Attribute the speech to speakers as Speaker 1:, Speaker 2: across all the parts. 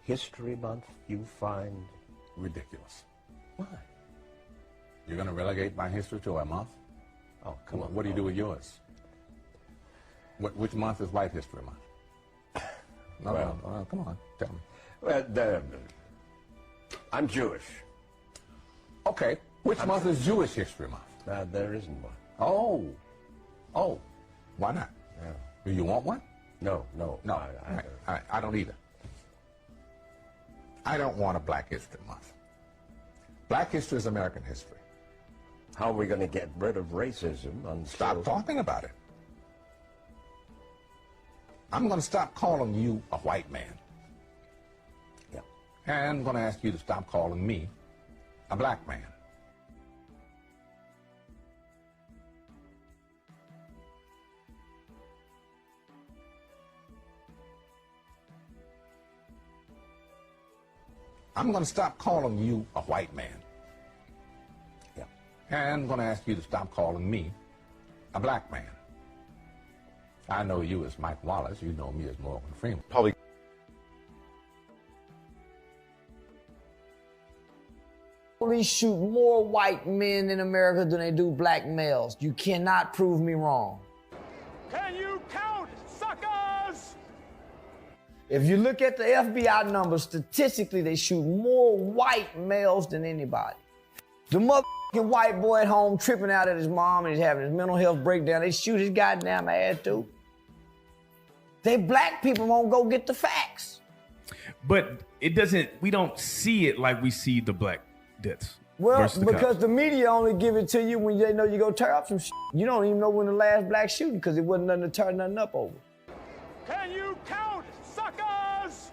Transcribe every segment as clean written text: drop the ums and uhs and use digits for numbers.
Speaker 1: History Month you find
Speaker 2: Ridiculous.
Speaker 1: why?
Speaker 2: You're going to relegate my history to a month?
Speaker 1: Oh, come on.
Speaker 2: What do you do with yours? Which month is White History Month? No,
Speaker 1: Well-
Speaker 2: no, come on, tell me.
Speaker 1: Well, I'm Jewish.
Speaker 2: Okay, which month is Jewish History Month?
Speaker 1: There isn't one.
Speaker 2: Oh, why not?
Speaker 1: Yeah.
Speaker 2: Do you want one?
Speaker 1: No.
Speaker 2: No, I don't either. I don't want a Black History Month. Black history is American history.
Speaker 1: How are we going to get rid of racism?
Speaker 2: Stop talking about it. I'm going to stop calling you a white man.
Speaker 1: Yeah.
Speaker 2: And I'm going to ask you to stop calling me a black man. I'm going to stop calling you a white man.
Speaker 1: Yeah.
Speaker 2: And I'm going to ask you to stop calling me a black man. I know you as Mike Wallace. You know me as Morgan Freeman.
Speaker 3: Probably.
Speaker 4: Police shoot more white men in America than they do black males. You cannot prove me wrong.
Speaker 5: Can you count, suckers?
Speaker 4: If you look at the FBI numbers, statistically, they shoot more white males than anybody. The motherfucking white boy at home tripping out at his mom and he's having his mental health breakdown, they shoot his goddamn ass too. They black people won't go get the facts.
Speaker 6: But it doesn't, we don't see it like we see the black deaths.
Speaker 4: Well,
Speaker 6: versus the
Speaker 4: because
Speaker 6: cops.
Speaker 4: the media only give it to you when they know you go tear up some shit. You don't even know when the last black shooting because it wasn't nothing to tear nothing up over.
Speaker 5: Can you count, suckers?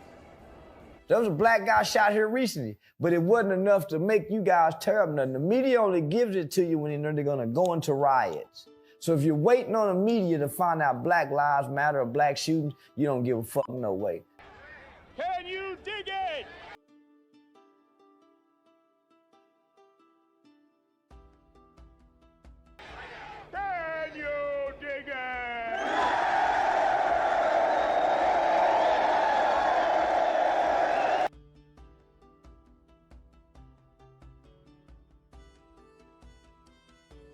Speaker 4: There was a black guy shot here recently, but it wasn't enough to make you guys tear up nothing. The media only gives it to you when they know they're gonna go into riots. So if you're waiting on the media to find out Black Lives Matter or black shootings, you don't give a fuck no way.
Speaker 5: Can you dig it? Can you dig it?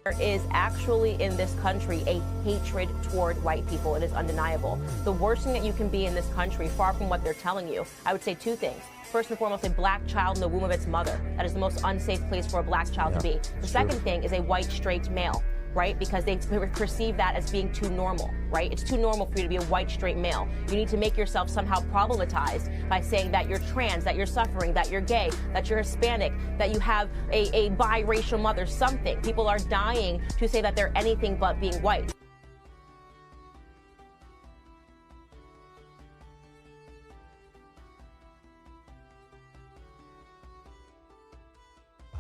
Speaker 7: There is actually in this country a hatred toward white people. It is undeniable. The worst thing that you can be in this country, far from what they're telling you, I would say two things. First and foremost, a black child in the womb of its mother. That is the most unsafe place for a black child to be. The second thing is a white straight male, right? Because they perceive that as being too normal, right? It's too normal for you to be a white straight male. You need to make yourself somehow problematized by saying that you're trans, that you're suffering, that you're gay, that you're Hispanic, that you have a biracial mother, something. People are dying to say that they're anything but being white.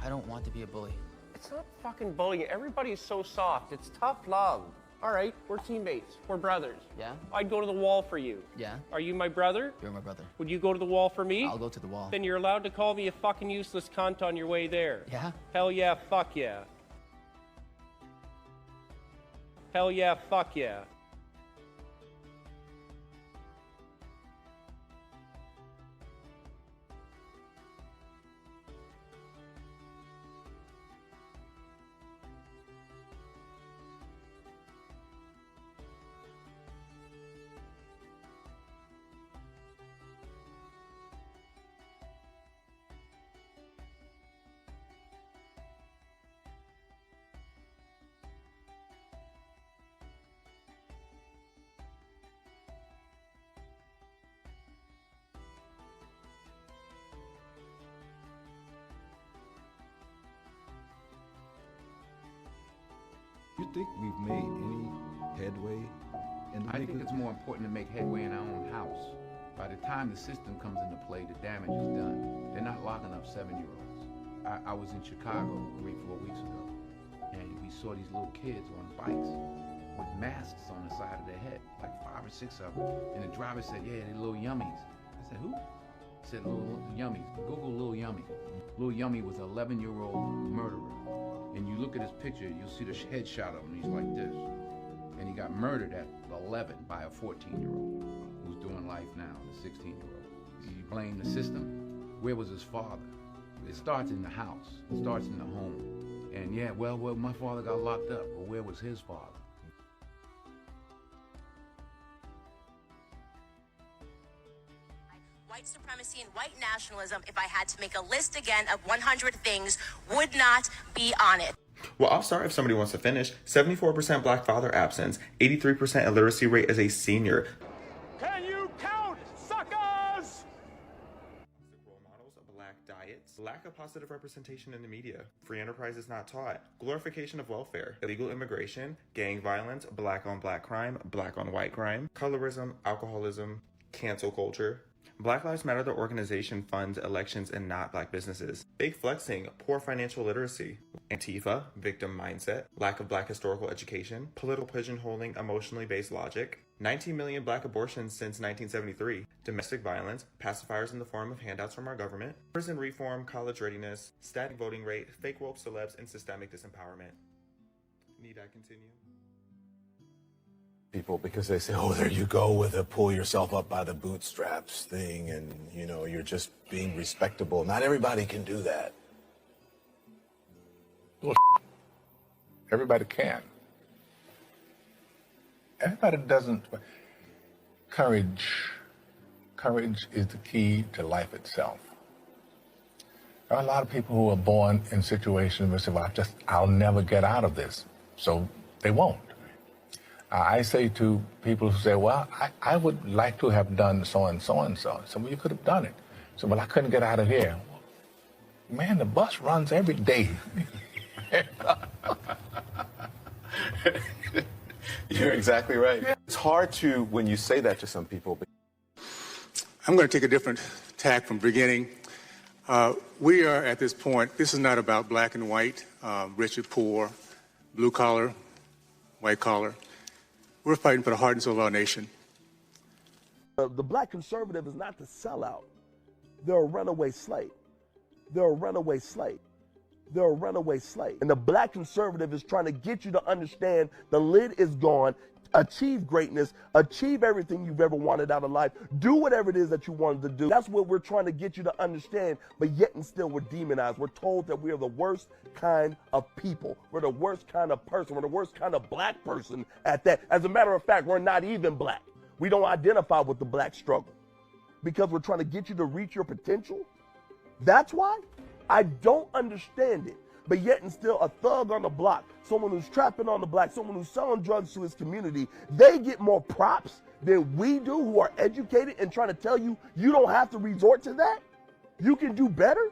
Speaker 8: I don't want to be a bully.
Speaker 9: It's not fucking bullying. Everybody's so soft. It's tough love. All right, we're teammates. We're brothers.
Speaker 8: Yeah?
Speaker 9: I'd go to the wall for you.
Speaker 8: Yeah?
Speaker 9: Are you my brother?
Speaker 8: You're my brother.
Speaker 9: Would you go to the wall for me?
Speaker 8: I'll go to the wall.
Speaker 9: Then you're allowed to call me a fucking useless cunt on your way there.
Speaker 8: Yeah?
Speaker 9: Hell yeah, fuck yeah. Hell yeah, fuck yeah.
Speaker 10: You think we've made any headway in the
Speaker 11: I think it's more important to make headway in our own house. By the time the system comes into play, the damage is done. They're not locking up 7-year-olds. I was in Chicago 3-4 weeks ago, and we saw these little kids on bikes with masks on the side of their head, like 5 or 6 of them. And the driver said, yeah, they're little yummies. I said, who? He said, little yummies. Google Little Yummy. Little Yummy was an 11-year-old murderer. And you look at his picture, you'll see the headshot of him, he's like this. And he got murdered at 11 by a 14-year-old who's doing life now, a 16-year-old. You blame the system. Where was his father? It starts in the house. It starts in the home. And yeah, well, my father got locked up. Well, where was his father?
Speaker 3: White supremacy and white nationalism, if I had to make a list again of 100 things, would not be on it.
Speaker 8: Well, I'll start if somebody wants to finish. 74% black father absence, 83% illiteracy rate as a senior.
Speaker 5: Can you count, suckers?
Speaker 8: Role models, black diets, lack of positive representation in the media, free enterprise is not taught, glorification of welfare, illegal immigration, gang violence, black on black crime, black on white crime, colorism, alcoholism, cancel culture. Black Lives Matter, the organization, funds elections and not black businesses. Big flexing, poor financial literacy. Antifa, victim mindset, lack of black historical education, political pigeonholing, emotionally based logic. 19 million black abortions since 1973. Domestic violence, pacifiers in the form of handouts from our government. Prison reform, college readiness, static voting rate, fake woke celebs, and systemic disempowerment. Need I continue?
Speaker 12: People, because they say, oh, there you go with a pull yourself up by the bootstraps thing, and you know, you're just being respectable. Not everybody can do that.
Speaker 2: Well, everybody can. Everybody doesn't. Courage is the key to life itself. There are a lot of people who are born in situations where they say, well, I'll never get out of this. So they won't. I say to people who say, well, I would like to have done so and so and so. So, well, you could have done it. So, well, I couldn't get out of here. Man, the bus runs every day.
Speaker 12: You're exactly right. It's hard to, when you say that to some people.
Speaker 13: I'm going to take a different tack from beginning. We are at this point, this is not about black and white, rich or poor, blue collar, white collar. We're fighting for the heart and soul of our nation.
Speaker 14: The black conservative is not the sellout. They're a runaway slave. They're a runaway slave. They're a runaway slave. And the black conservative is trying to get you to understand the lid is gone, achieve greatness, achieve everything you've ever wanted out of life, do whatever it is that you wanted to do. That's what we're trying to get you to understand, but yet and still we're demonized. We're told that we are the worst kind of people. We're the worst kind of person. We're the worst kind of black person at that. As a matter of fact, we're not even black. We don't identify with the black struggle because we're trying to get you to reach your potential. That's why I don't understand it. But yet and still a thug on the block, someone who's trapping on the block, someone who's selling drugs to his community, they get more props than we do who are educated and trying to tell you, you don't have to resort to that. You can do better.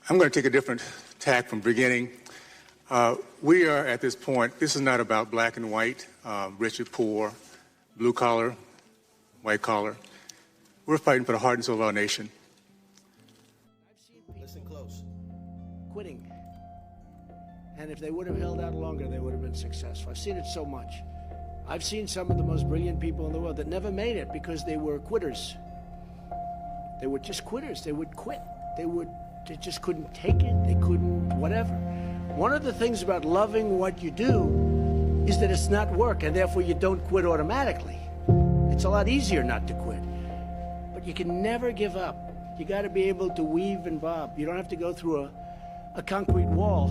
Speaker 13: I'm going to take a different tack from beginning. We are at this point, this is not about black and white, rich or poor, blue collar, white collar. We're fighting for the heart and soul of our nation.
Speaker 15: Listen close. Quitting. And if they would have held out longer, they would have been successful. I've seen it so much. I've seen some of the most brilliant people in the world that never made it because they were quitters. They were just quitters. They would quit. They just couldn't take it. They couldn't, whatever. One of the things about loving what you do is that it's not work, and therefore you don't quit automatically. It's a lot easier not to quit. But you can never give up. You got to be able to weave and bob. You don't have to go through a concrete wall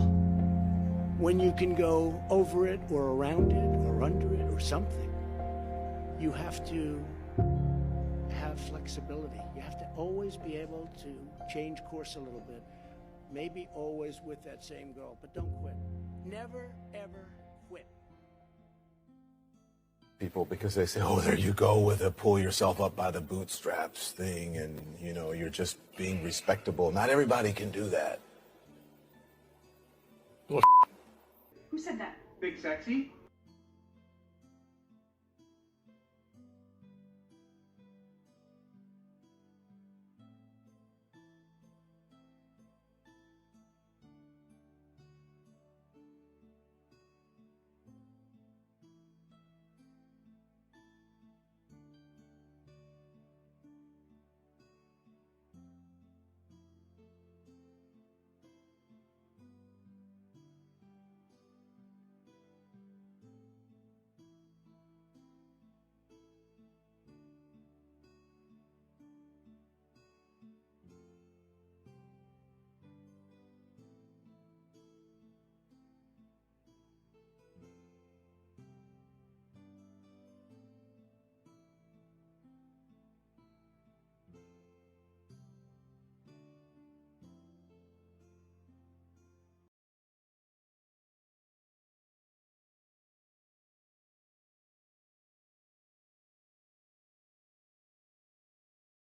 Speaker 15: when you can go over it or around it or under it or something. You have to have flexibility. You have to always be able to change course a little bit. Maybe always with that same goal, but don't quit. Never, ever quit.
Speaker 12: People, because they say, oh, there you go with a pull yourself up by the bootstraps thing, and you know, you're just being respectable. Not everybody can do that.
Speaker 13: Well,
Speaker 16: who said that?
Speaker 17: Big Sexy?